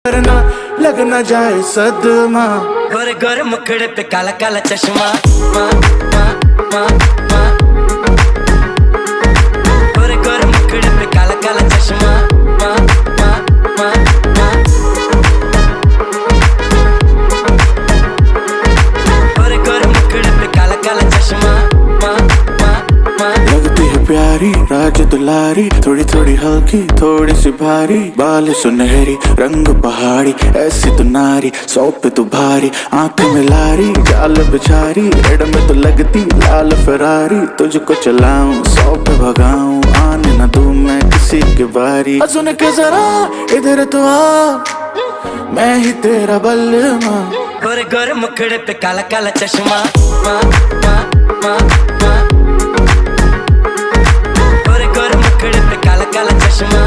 करना लग न जाए सदमा। गोरे गोरे मुखड़े पे काला काला चश्मा, माँ माँ माँ माँ। गोरे गोरे मुखड़े पे काला काला चश्मा, माँ माँ माँ माँ। गोरे गोरे मुखड़े पे काला काला चश्मा, माँ माँ माँ। लगती है प्यारी राज दुलारी, थोड़ी थोड़ी हल्की थोड़ी सी भारी, बाल सुनहरी रंग पहाड़ी, ऐसी तो नारी 100 पे तो भारी। आंख में लारी जाल बिछारी, रेड में तो लगती लाल फरारी। तुझको चलाऊं 100 पे भगाऊं, आने न दूं मैं किसी की बारी। सुन के जरा इधर तो आ, मैं ही तेरा बल्लमा। गोरे गोरे मुखड़े पे काला काला चश्मा, माँ माँ माँ माँ। गोरे गोरे मुखड़े पे काला काला चश्मा।